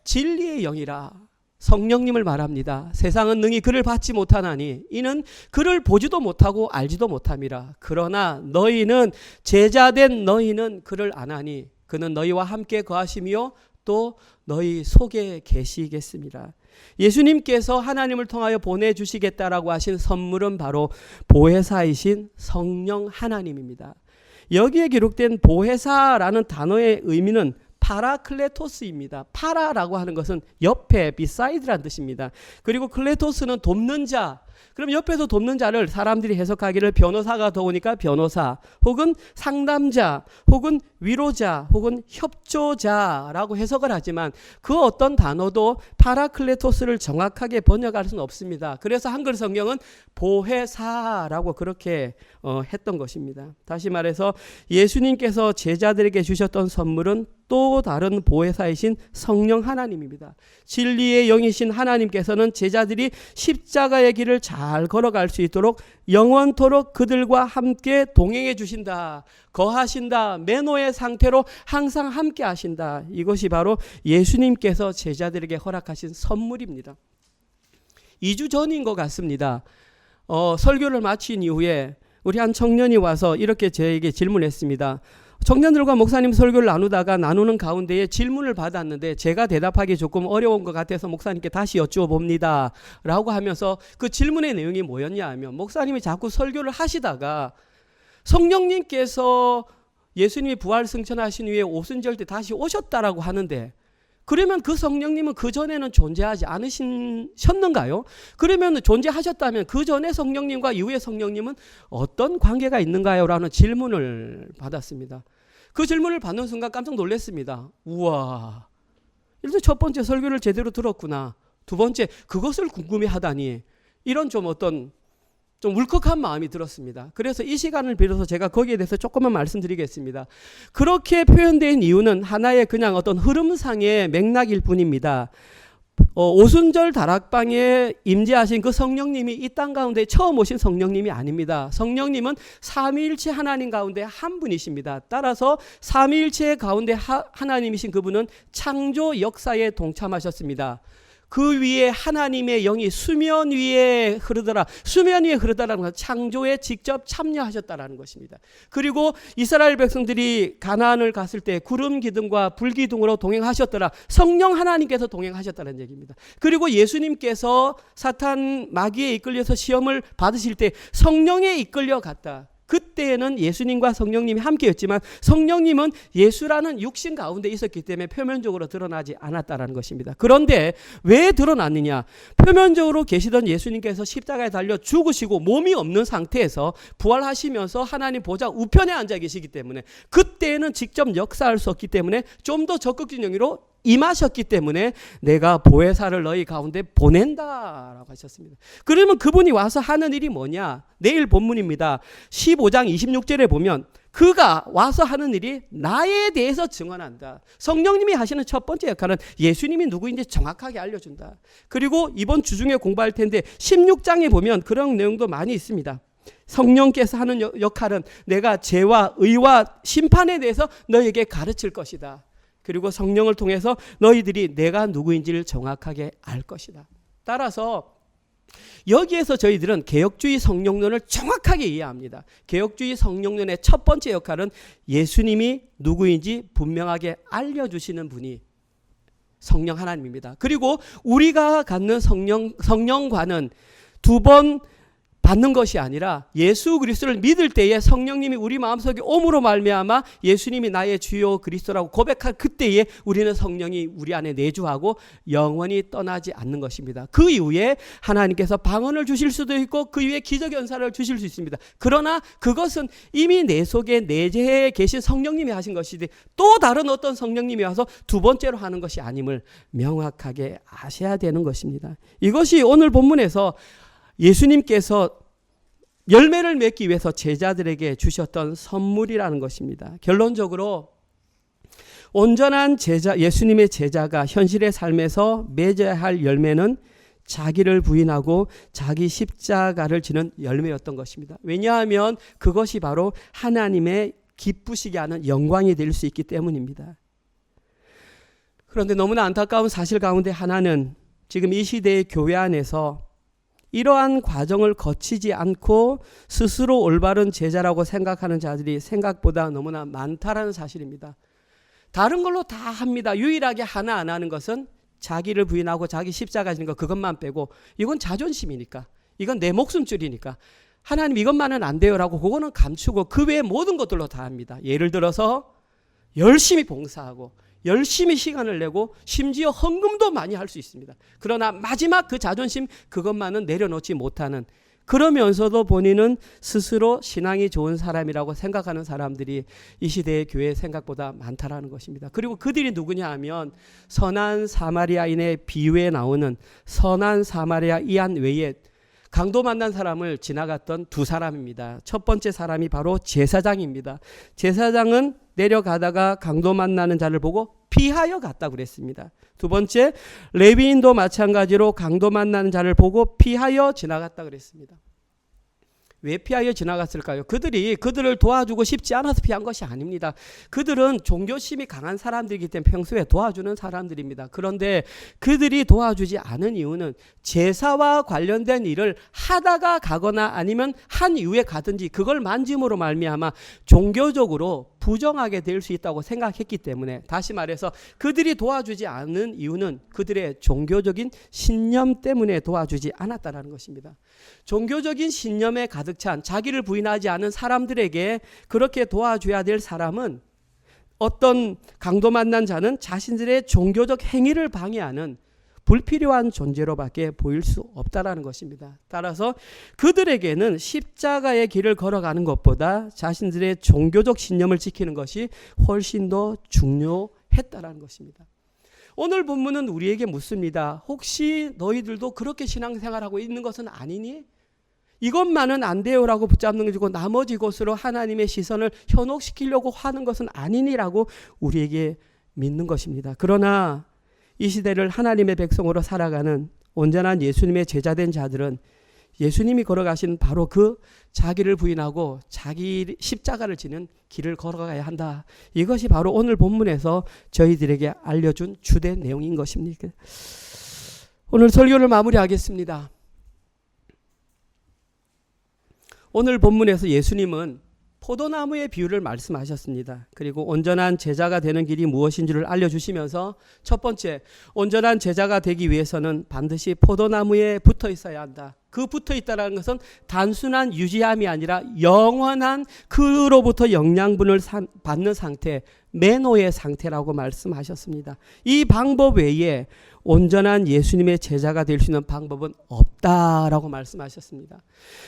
진리의 영이라 성령님을 말합니다. 세상은 능히 그를 받지 못하나니 이는 그를 보지도 못하고 알지도 못함이라. 그러나 너희는 제자된 너희는 그를 아나니 그는 너희와 함께 거하시며 또 너희 속에 계시겠습니다. 예수님께서 하나님을 통하여 보내주시겠다라고 하신 선물은 바로 보혜사이신 성령 하나님입니다. 여기에 기록된 보혜사라는 단어의 의미는 파라클레토스입니다. 파라라고 하는 것은 옆에, beside라는 뜻입니다. 그리고 클레토스는 돕는 자. 그럼 옆에서 돕는 자를 사람들이 해석하기를 변호사가 도우니까 변호사, 혹은 상담자, 혹은 위로자, 혹은 협조자라고 해석을 하지만 그 어떤 단어도 파라클레토스를 정확하게 번역할 수는 없습니다. 그래서 한글 성경은 보혜사라고 그렇게 했던 것입니다. 다시 말해서 예수님께서 제자들에게 주셨던 선물은 또 다른 보혜사이신 성령 하나님입니다. 진리의 영이신 하나님께서는 제자들이 십자가의 길을 잘 걸어갈 수 있도록 영원토록 그들과 함께 동행해 주신다. 거하신다. 매노의 상태로 항상 함께 하신다. 이것이 바로 예수님께서 제자들에게 허락하신 선물입니다. 2주 전인 것 같습니다. 설교를 마친 이후에 우리 한 청년이 와서 이렇게 저에게 질문했습니다. 청년들과 목사님 설교를 나누는 가운데에 질문을 받았는데 제가 대답하기 조금 어려운 것 같아서 목사님께 다시 여쭈어봅니다 라고 하면서 그 질문의 내용이 뭐였냐 하면 목사님이 자꾸 설교를 하시다가 성령님께서 예수님이 부활 승천하신 후에 오순절 때 다시 오셨다라고 하는데 그러면 그 성령님은 그 전에는 존재하지 않으셨는가요? 그러면 존재하셨다면 그 전에 성령님과 이후의 성령님은 어떤 관계가 있는가요? 라는 질문을 받았습니다. 그 질문을 받는 순간 깜짝 놀랐습니다. 우와, 일단 첫 번째 설교를 제대로 들었구나. 두 번째 그것을 궁금해하다니 이런 좀 울컥한 마음이 들었습니다. 그래서 이 시간을 빌어서 제가 거기에 대해서 조금만 말씀드리겠습니다. 그렇게 표현된 이유는 하나의 그냥 어떤 흐름상의 맥락일 뿐입니다. 오순절 다락방에 임재하신 그 성령님이 이 땅 가운데 처음 오신 성령님이 아닙니다. 성령님은 삼위일체 하나님 가운데 한 분이십니다. 따라서 삼위일체 가운데 하나님이신 그분은 창조 역사에 동참하셨습니다. 그 위에 하나님의 영이 수면 위에 흐르더라라는 것은 창조에 직접 참여하셨다라는 것입니다. 그리고 이스라엘 백성들이 가나안을 갔을 때 구름 기둥과 불 기둥으로 동행하셨더라. 성령 하나님께서 동행하셨다는 얘기입니다. 그리고 예수님께서 사탄 마귀에 이끌려서 시험을 받으실 때 성령에 이끌려 갔다. 그때에는 예수님과 성령님이 함께였지만 성령님은 예수라는 육신 가운데 있었기 때문에 표면적으로 드러나지 않았다는 것입니다. 그런데 왜 드러났느냐? 표면적으로 계시던 예수님께서 십자가에 달려 죽으시고 몸이 없는 상태에서 부활하시면서 하나님 보좌 우편에 앉아 계시기 때문에 그때에는 직접 역사할 수 없기 때문에 좀 더 적극적인 영으로 임하셨기 때문에 내가 보혜사를 너희 가운데 보낸다라고 하셨습니다. 그러면 그분이 와서 하는 일이 뭐냐? 내일 본문입니다. 15장 26절에 보면 그가 와서 하는 일이 나에 대해서 증언한다. 성령님이 하시는 첫 번째 역할은 예수님이 누구인지 정확하게 알려준다. 그리고 이번 주중에 공부할 텐데 16장에 보면 그런 내용도 많이 있습니다. 성령께서 하는 역할은 내가 죄와 의와 심판에 대해서 너에게 가르칠 것이다. 그리고 성령을 통해서 너희들이 내가 누구인지를 정확하게 알 것이다. 따라서 여기에서 저희들은 개혁주의 성령론을 정확하게 이해합니다. 개혁주의 성령론의 첫 번째 역할은 예수님이 누구인지 분명하게 알려주시는 분이 성령 하나님입니다. 그리고 우리가 갖는 성령과는 두 번 받는 것이 아니라 예수 그리스도를 믿을 때에 성령님이 우리 마음속에 옴으로 말미암아 예수님이 나의 주요 그리스도라고 고백할 그때에 우리는 성령이 우리 안에 내주하고 영원히 떠나지 않는 것입니다. 그 이후에 하나님께서 방언을 주실 수도 있고 그 이후에 기적연사를 주실 수 있습니다. 그러나 그것은 이미 내 속에 내재해 계신 성령님이 하신 것이지 또 다른 어떤 성령님이 와서 두 번째로 하는 것이 아님을 명확하게 아셔야 되는 것입니다. 이것이 오늘 본문에서 예수님께서 열매를 맺기 위해서 제자들에게 주셨던 선물이라는 것입니다. 결론적으로 온전한 제자, 예수님의 제자가 현실의 삶에서 맺어야 할 열매는 자기를 부인하고 자기 십자가를 지는 열매였던 것입니다. 왜냐하면 그것이 바로 하나님의 기쁘시게 하는 영광이 될 수 있기 때문입니다. 그런데 너무나 안타까운 사실 가운데 하나는 지금 이 시대의 교회 안에서 이러한 과정을 거치지 않고 스스로 올바른 제자라고 생각하는 자들이 생각보다 너무나 많다라는 사실입니다. 다른 걸로 다 합니다. 유일하게 하나 안 하는 것은 자기를 부인하고 자기 십자가 지는 거 그것만 빼고 이건 자존심이니까 이건 내 목숨줄이니까 하나님 이것만은 안 돼요라고 그거는 감추고 그 외의 모든 것들로 다 합니다. 예를 들어서 열심히 봉사하고 열심히 시간을 내고 심지어 헌금도 많이 할 수 있습니다. 그러나 마지막 그 자존심 그것만은 내려놓지 못하는, 그러면서도 본인은 스스로 신앙이 좋은 사람이라고 생각하는 사람들이 이 시대의 교회에 생각보다 많다라는 것입니다. 그리고 그들이 누구냐 하면 선한 사마리아인의 비유에 나오는 선한 사마리아인 외에 강도 만난 사람을 지나갔던 두 사람입니다. 첫 번째 사람이 바로 제사장입니다. 제사장은 내려가다가 강도 만나는 자를 보고 피하여 갔다고 그랬습니다. 두 번째 레위인도 마찬가지로 강도 만나는 자를 보고 피하여 지나갔다고 그랬습니다. 왜 피하여 지나갔을까요? 그들을 도와주고 싶지 않아서 피한 것이 아닙니다. 그들은 종교심이 강한 사람들이기 때문에 평소에 도와주는 사람들입니다. 그런데 그들이 도와주지 않은 이유는 제사와 관련된 일을 하다가 가거나 아니면 한 이후에 가든지 그걸 만짐으로 말미암아 종교적으로 부정하게 될 수 있다고 생각했기 때문에, 다시 말해서 그들이 도와주지 않은 이유는 그들의 종교적인 신념 때문에 도와주지 않았다는 것입니다. 종교적인 신념에 가득 찬 자기를 부인하지 않은 사람들에게 그렇게 도와줘야 될 사람은, 어떤 강도 만난 자는 자신들의 종교적 행위를 방해하는 불필요한 존재로밖에 보일 수 없다라는 것입니다. 따라서 그들에게는 십자가의 길을 걸어가는 것보다 자신들의 종교적 신념을 지키는 것이 훨씬 더 중요했다라는 것입니다. 오늘 본문은 우리에게 묻습니다. 혹시 너희들도 그렇게 신앙생활하고 있는 것은 아니니? 이것만은 안 돼요라고 붙잡는 것이고 나머지 것으로 하나님의 시선을 현혹시키려고 하는 것은 아니니라고 우리에게 믿는 것입니다. 그러나 이 시대를 하나님의 백성으로 살아가는 온전한 예수님의 제자된 자들은 예수님이 걸어가신 바로 그 자기를 부인하고 자기 십자가를 지는 길을 걸어가야 한다. 이것이 바로 오늘 본문에서 저희들에게 알려준 주된 내용인 것입니다. 오늘 설교를 마무리하겠습니다. 오늘 본문에서 예수님은 포도나무의 비유를 말씀하셨습니다. 그리고 온전한 제자가 되는 길이 무엇인지를 알려주시면서 첫 번째, 온전한 제자가 되기 위해서는 반드시 포도나무에 붙어 있어야 한다. 그 붙어 있다는 것은 단순한 유지함이 아니라 영원한 그로부터 영양분을 받는 상태, 매노의 상태라고 말씀하셨습니다. 이 방법 외에 온전한 예수님의 제자가 될 수 있는 방법은 없다라고 말씀하셨습니다.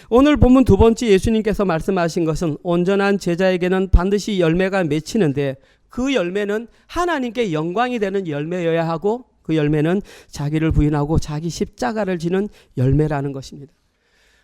오늘 본문 두 번째 예수님께서 말씀하신 것은 온전한 제자에게는 반드시 열매가 맺히는데 그 열매는 하나님께 영광이 되는 열매여야 하고 그 열매는 자기를 부인하고 자기 십자가를 지는 열매라는 것입니다.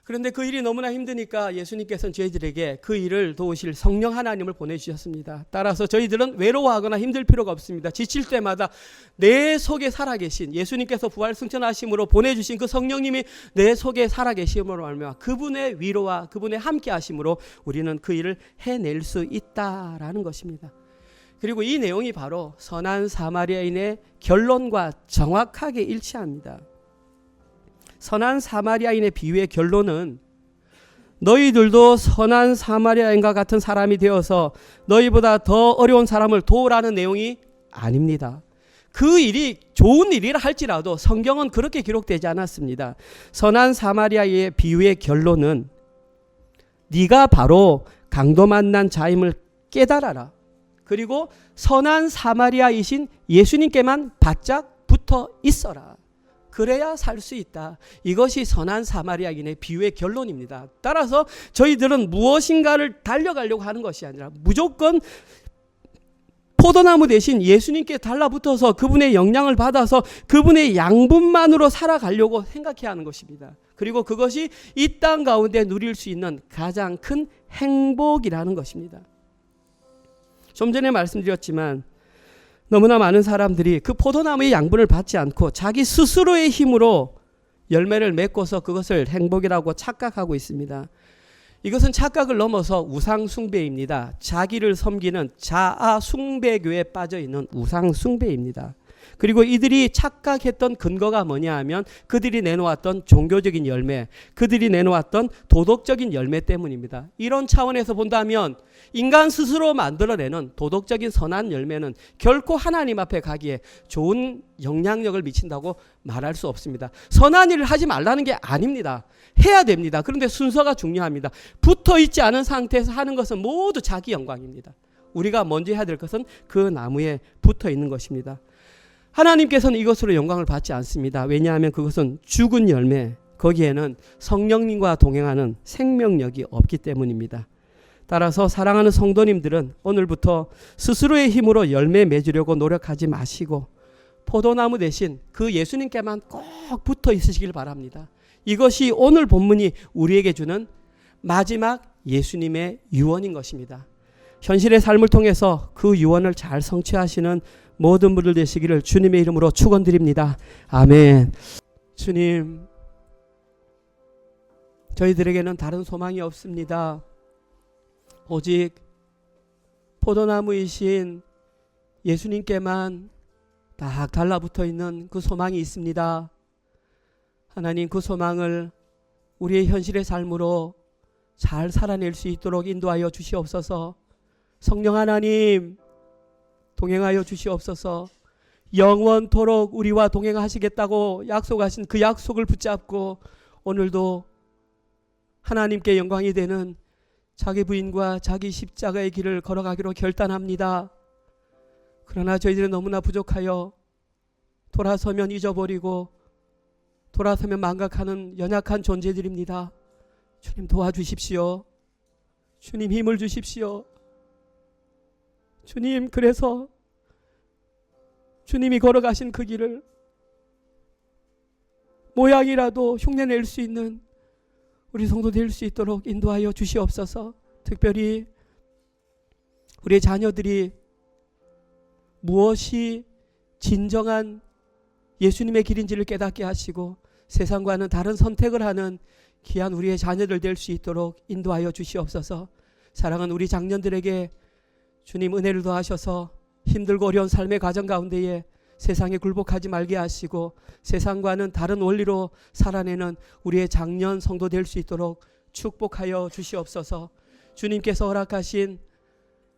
그런데 그 일이 너무나 힘드니까 예수님께서는 저희들에게 그 일을 도우실 성령 하나님을 보내주셨습니다. 따라서 저희들은 외로워하거나 힘들 필요가 없습니다. 지칠 때마다 내 속에 살아계신 예수님께서 부활 승천하심으로 보내주신 그 성령님이 내 속에 살아계심으로 말미암아 그분의 위로와 그분의 함께하심으로 우리는 그 일을 해낼 수 있다라는 것입니다. 그리고 이 내용이 바로 선한 사마리아인의 결론과 정확하게 일치합니다. 선한 사마리아인의 비유의 결론은 너희들도 선한 사마리아인과 같은 사람이 되어서 너희보다 더 어려운 사람을 도우라는 내용이 아닙니다. 그 일이 좋은 일이라 할지라도 성경은 그렇게 기록되지 않았습니다. 선한 사마리아의 비유의 결론은 네가 바로 강도 만난 자임을 깨달아라. 그리고 선한 사마리아이신 예수님께만 바짝 붙어 있어라. 그래야 살 수 있다. 이것이 선한 사마리아인의 비유의 결론입니다. 따라서 저희들은 무엇인가를 달려가려고 하는 것이 아니라 무조건 포도나무 대신 예수님께 달라붙어서 그분의 영향을 받아서 그분의 양분만으로 살아가려고 생각해야 하는 것입니다. 그리고 그것이 이 땅 가운데 누릴 수 있는 가장 큰 행복이라는 것입니다. 좀 전에 말씀드렸지만 너무나 많은 사람들이 그 포도나무의 양분을 받지 않고 자기 스스로의 힘으로 열매를 맺고서 그것을 행복이라고 착각하고 있습니다. 이것은 착각을 넘어서 우상 숭배입니다. 자기를 섬기는 자아 숭배교에 빠져 있는 우상 숭배입니다. 그리고 이들이 착각했던 근거가 뭐냐 하면 그들이 내놓았던 종교적인 열매, 그들이 내놓았던 도덕적인 열매 때문입니다. 이런 차원에서 본다면 인간 스스로 만들어내는 도덕적인 선한 열매는 결코 하나님 앞에 가기에 좋은 영향력을 미친다고 말할 수 없습니다. 선한 일을 하지 말라는 게 아닙니다. 해야 됩니다. 그런데 순서가 중요합니다. 붙어 있지 않은 상태에서 하는 것은 모두 자기 영광입니다. 우리가 먼저 해야 될 것은 그 나무에 붙어 있는 것입니다. 하나님께서는 이것으로 영광을 받지 않습니다. 왜냐하면 그것은 죽은 열매, 거기에는 성령님과 동행하는 생명력이 없기 때문입니다. 따라서 사랑하는 성도님들은 오늘부터 스스로의 힘으로 열매 맺으려고 노력하지 마시고 포도나무 대신 그 예수님께만 꼭 붙어 있으시길 바랍니다. 이것이 오늘 본문이 우리에게 주는 마지막 예수님의 유언인 것입니다. 현실의 삶을 통해서 그 유언을 잘 성취하시는 모든 분들 되시기를 주님의 이름으로 축원드립니다. 아멘. 주님, 저희들에게는 다른 소망이 없습니다. 오직 포도나무이신 예수님께만 딱 달라붙어 있는 그 소망이 있습니다. 하나님, 그 소망을 우리의 현실의 삶으로 잘 살아낼 수 있도록 인도하여 주시옵소서. 성령 하나님, 동행하여 주시옵소서. 영원토록 우리와 동행하시겠다고 약속하신 그 약속을 붙잡고 오늘도 하나님께 영광이 되는 자기 부인과 자기 십자가의 길을 걸어가기로 결단합니다. 그러나 저희들은 너무나 부족하여 돌아서면 잊어버리고 돌아서면 망각하는 연약한 존재들입니다. 주님 도와주십시오. 주님 힘을 주십시오. 주님, 그래서 주님이 걸어가신 그 길을 모양이라도 흉내낼 수 있는 우리 성도 될 수 있도록 인도하여 주시옵소서. 특별히 우리의 자녀들이 무엇이 진정한 예수님의 길인지를 깨닫게 하시고 세상과는 다른 선택을 하는 귀한 우리의 자녀들 될 수 있도록 인도하여 주시옵소서. 사랑하는 우리 장년들에게 주님 은혜를 더하셔서 힘들고 어려운 삶의 과정 가운데에 세상에 굴복하지 말게 하시고 세상과는 다른 원리로 살아내는 우리의 장년 성도 될 수 있도록 축복하여 주시옵소서. 주님께서 허락하신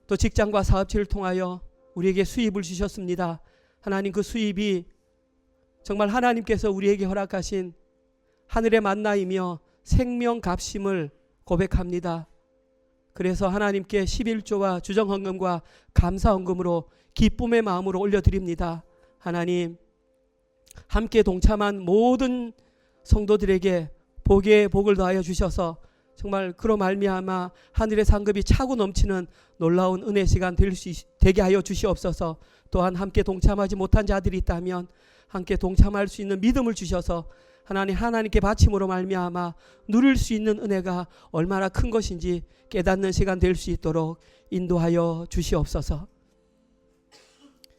또 직장과 사업체를 통하여 우리에게 수입을 주셨습니다. 하나님, 그 수입이 정말 하나님께서 우리에게 허락하신 하늘의 만나이며 생명 값임을 고백합니다. 그래서 하나님께 11조와 주정헌금과 감사헌금으로 기쁨의 마음으로 올려드립니다. 하나님, 함께 동참한 모든 성도들에게 복에 복을 더하여 주셔서 정말 그로 말미암아 하늘의 상급이 차고 넘치는 놀라운 은혜 시간 되게 하여 주시옵소서. 또한 함께 동참하지 못한 자들이 있다면 함께 동참할 수 있는 믿음을 주셔서 하나님께 바침으로 말미암아 누릴 수 있는 은혜가 얼마나 큰 것인지 깨닫는 시간 될 수 있도록 인도하여 주시옵소서.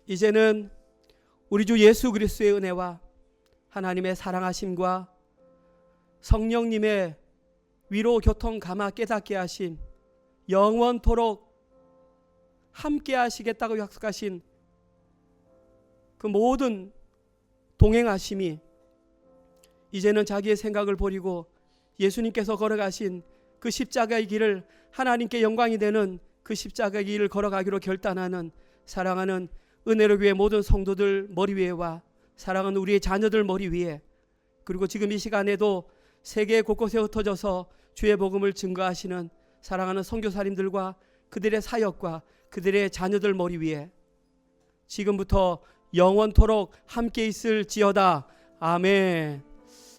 이제는 우리 주 예수 그리스도의 은혜와 하나님의 사랑하심과 성령님의 위로 교통 감화 깨닫게 하심, 영원토록 함께 하시겠다고 약속하신 그 모든 동행하심이 이제는 자기의 생각을 버리고 예수님께서 걸어가신 그 십자가의 길을, 하나님께 영광이 되는 그 십자가의 길을 걸어가기로 결단하는 사랑하는 은혜로 교회 모든 성도들 머리 위에와 사랑하는 우리의 자녀들 머리 위에, 그리고 지금 이 시간에도 세계 곳곳에 흩어져서 주의 복음을 증거하시는 사랑하는 선교사님들과 그들의 사역과 그들의 자녀들 머리 위에 지금부터 영원토록 함께 있을지어다. 아멘.